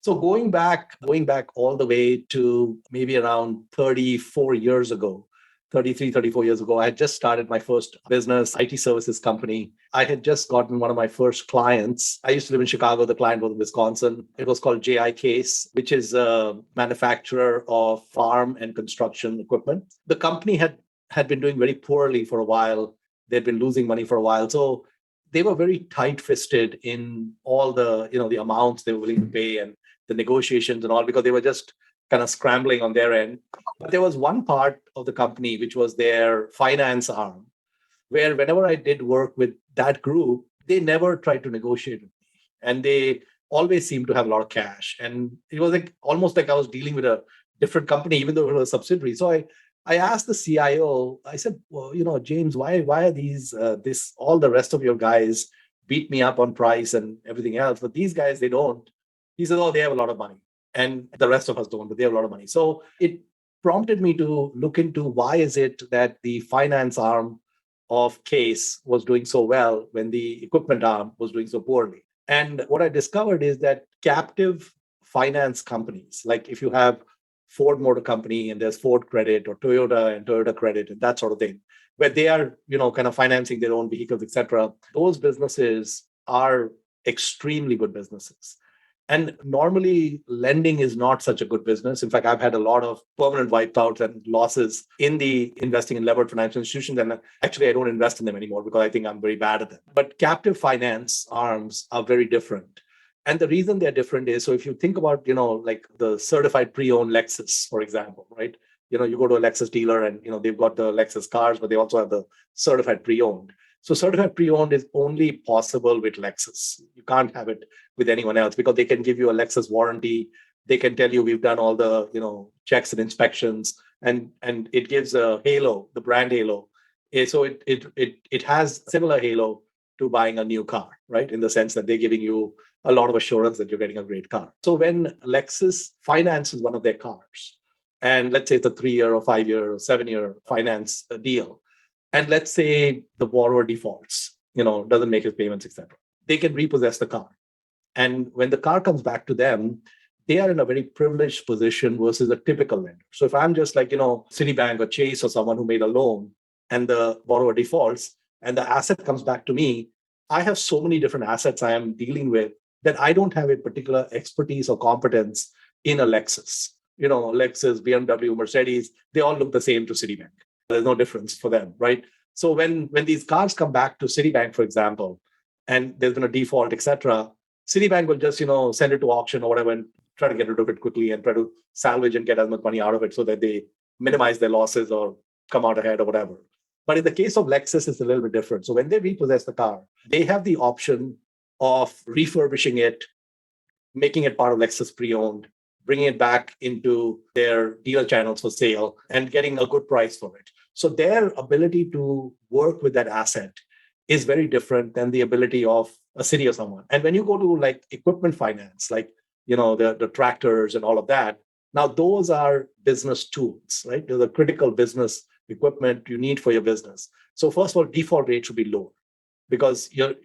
So going back all the way to maybe around 34 years ago, 33, 34 years ago, I had just started my first business, IT services company. I had just gotten one of my first clients. I used to live in Chicago. The client was in Wisconsin. It was called JI Case, which is a manufacturer of farm and construction equipment. The company had been doing very poorly for a while. They'd been losing money for a while. So they were very tight-fisted in all the amounts they were willing to pay and the negotiations and all, because they were just kind of scrambling on their end. But there was one part of the company, which was their finance arm, where whenever I did work with that group, they never tried to negotiate with me. And they always seemed to have a lot of cash. And it was like almost like I was dealing with a different company, even though it was a subsidiary. So I asked the CIO, I said, well, James, why are this all the rest of your guys beat me up on price and everything else, but these guys, they don't. He said, oh, they have a lot of money. And the rest of us don't, but they have a lot of money. So it prompted me to look into why is it that the finance arm of Case was doing so well when the equipment arm was doing so poorly. And what I discovered is that captive finance companies, like if you have Ford Motor Company and there's Ford Credit or Toyota and Toyota Credit and that sort of thing, where they are, kind of financing their own vehicles, etc. Those businesses are extremely good businesses. And normally, lending is not such a good business. In fact, I've had a lot of permanent wipeouts and losses in the investing in levered financial institutions. And actually, I don't invest in them anymore because I think I'm very bad at them. But captive finance arms are very different. And the reason they're different is, so if you think about, like the certified pre-owned Lexus, for example, right? You go to a Lexus dealer and, they've got the Lexus cars, but they also have the certified pre-owned. So certified pre-owned is only possible with Lexus. You can't have it with anyone else because they can give you a Lexus warranty. They can tell you we've done all the checks and inspections, and it gives a halo, the brand halo. So it has similar halo to buying a new car, right? In the sense that they're giving you a lot of assurance that you're getting a great car. So when Lexus finances one of their cars, and let's say it's a 3-year or 5-year or 7-year finance deal, and let's say the borrower defaults, doesn't make his payments, etc., they can repossess the car. And when the car comes back to them, they are in a very privileged position versus a typical lender. So if I'm just like, Citibank or Chase or someone who made a loan and the borrower defaults and the asset comes back to me, I have so many different assets I am dealing with that I don't have a particular expertise or competence in a Lexus. Lexus, BMW, Mercedes, they all look the same to Citibank. There's no difference for them, right? So when these cars come back to Citibank, for example, and there's been a default, etc., Citibank will just, send it to auction or whatever and try to get rid of it quickly and try to salvage and get as much money out of it so that they minimize their losses or come out ahead or whatever. But in the case of Lexus, it's a little bit different. So when they repossess the car, they have the option of refurbishing it, making it part of Lexus pre-owned, bringing it back into their dealer channels for sale and getting a good price for it. So their ability to work with that asset is very different than the ability of a city or someone. And when you go to like equipment finance, like, the tractors and all of that, now those are business tools, right? They're the critical business equipment you need for your business. So first of all, default rate should be lower because you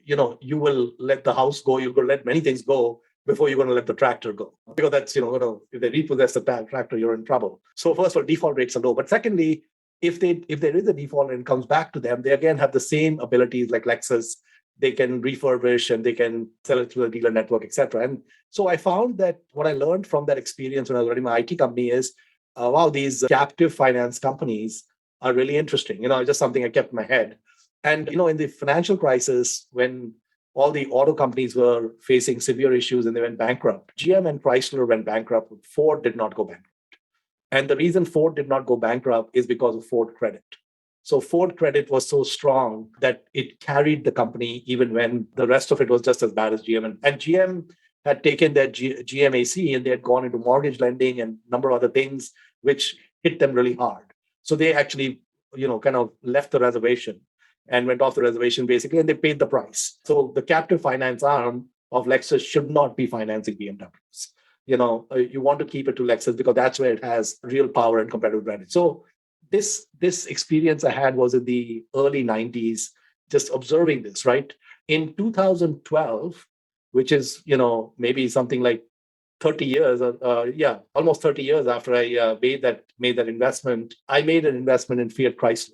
will let the house go, you're going to let many things go before you're going to let the tractor go. Because that's, if they repossess the tractor, you're in trouble. So first of all, default rates are low. But secondly, if there is a default and it comes back to them, they again have the same abilities like Lexus. They can refurbish and they can sell it through the dealer network, etc. And so I found that what I learned from that experience when I was running my IT company is, wow, these captive finance companies are really interesting. Just something I kept in my head. And, in the financial crisis, when all the auto companies were facing severe issues and they went bankrupt, GM and Chrysler went bankrupt. Ford did not go bankrupt. And the reason Ford did not go bankrupt is because of Ford Credit. So Ford Credit was so strong that it carried the company even when the rest of it was just as bad as GM. And GM had taken their GMAC and they had gone into mortgage lending and a number of other things, which hit them really hard. So they actually, kind of left the reservation and went off the reservation basically, and they paid the price. So the captive finance arm of Lexus should not be financing BMWs. You want to keep it to Lexus because that's where it has real power and competitive advantage. So this experience I had was in the early 90s, just observing this, right? In 2012, which is, maybe something like 30 years, almost 30 years after I made that investment, I made an investment in Fiat Chrysler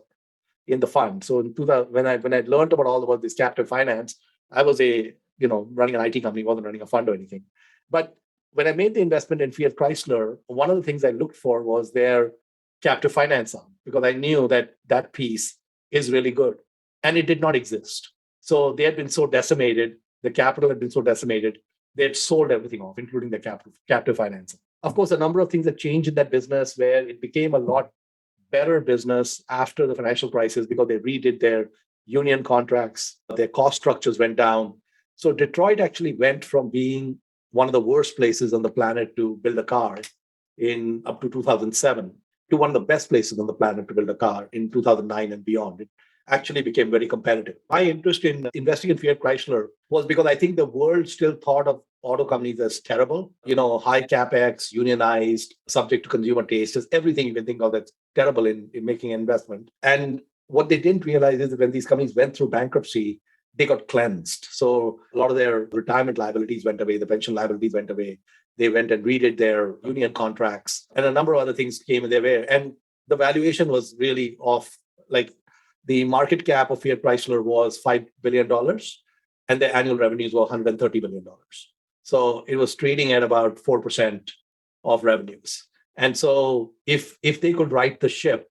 in the fund. So in 2000, when I learned about this captive finance, I was running an IT company, wasn't running a fund or anything. But when I made the investment in Fiat Chrysler, one of the things I looked for was their captive finance arm, because I knew that that piece is really good, and it did not exist. So they had been so decimated, the capital had been so decimated, they had sold everything off, including the captive financing. Of course, a number of things have changed in that business, where it became a lot better business after the financial crisis, because they redid their union contracts, their cost structures went down. So Detroit actually went from being one of the worst places on the planet to build a car in up to 2007 to one of the best places on the planet to build a car in 2009 and beyond. It actually became very competitive. My interest in investing in Fiat Chrysler was because I think the world still thought of auto companies as terrible, high capex, unionized, subject to consumer taste, just everything you can think of that's terrible in making an investment. And what they didn't realize is that when these companies went through bankruptcy, they got cleansed. So a lot of their retirement liabilities went away, the pension liabilities went away. They went and redid their union contracts, and a number of other things came in their way. And the valuation was really off. Like, the market cap of Fiat Chrysler was $5 billion, and their annual revenues were $130 billion. So it was trading at about 4% of revenues. And so if they could right the ship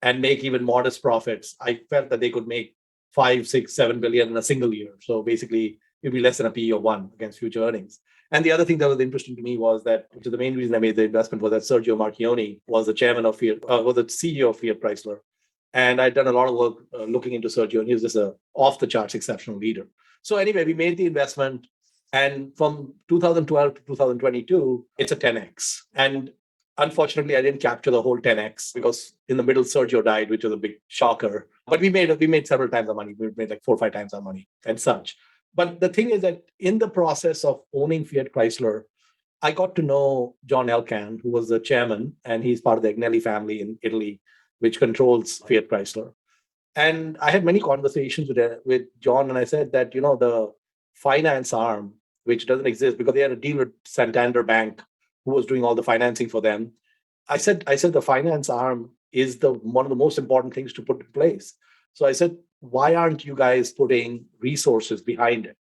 and make even modest profits, I felt that they could make 5, 6, 7 billion in a single year. So basically, it'd be less than a PE of 1 against future earnings. And the other thing that was interesting to me was that, which is the main reason I made the investment, was that Sergio Marchionne was the chairman of Fiat, was the CEO of Fiat Chrysler. And I'd done a lot of work looking into Sergio, and he was just a off-the-charts exceptional leader. So anyway, we made the investment, and from 2012 to 2022, it's a 10x. And unfortunately, I didn't capture the whole 10x, because in the middle, Sergio died, which was a big shocker. But we made several times our money. We made like 4 or 5 times our money and such. But the thing is that in the process of owning Fiat Chrysler, I got to know John Elkann, who was the chairman, and he's part of the Agnelli family in Italy, which controls Fiat Chrysler. And I had many conversations with John, and I said that, the finance arm, which doesn't exist because they had a deal with Santander Bank, who was doing all the financing for them. I said the finance arm is one of the most important things to put in place. So I said, why aren't you guys putting resources behind it?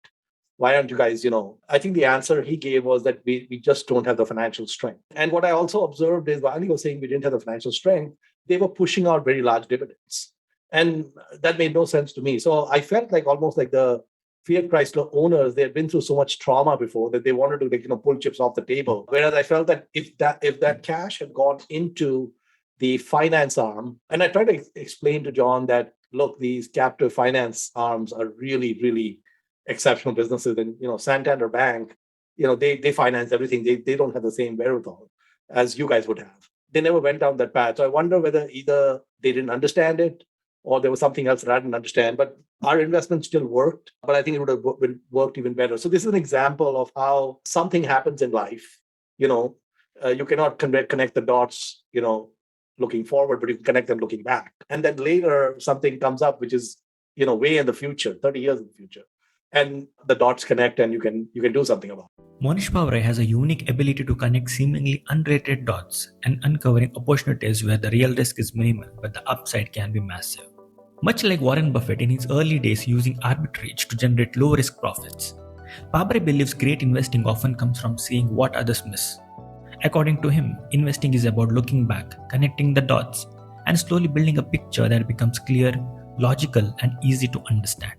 Why aren't you guys, I think the answer he gave was that we just don't have the financial strength. And what I also observed is, while he was saying we didn't have the financial strength, they were pushing out very large dividends. And that made no sense to me. So I felt like almost like the Fiat Chrysler owners, they had been through so much trauma before that they wanted to pull chips off the table. Whereas I felt that if that cash had gone into the finance arm, and I tried to explain to John that, look, these captive finance arms are really, really exceptional businesses. And Santander Bank, they finance everything. They don't have the same wherewithal as you guys would have. They never went down that path. So I wonder whether either they didn't understand it, or there was something else that I didn't understand. But our investment still worked, but I think it would have worked even better. So this is an example of how something happens in life. You cannot connect the dots, looking forward, but you can connect them looking back. And then later something comes up, which is, way in the future, 30 years in the future. And the dots connect, and you can do something about it. Mohnish Pabrai has a unique ability to connect seemingly unrelated dots and uncovering opportunities where the real risk is minimal, but the upside can be massive. Much like Warren Buffett in his early days using arbitrage to generate low-risk profits, Pabrai believes great investing often comes from seeing what others miss. According to him, investing is about looking back, connecting the dots, and slowly building a picture that becomes clear, logical, and easy to understand.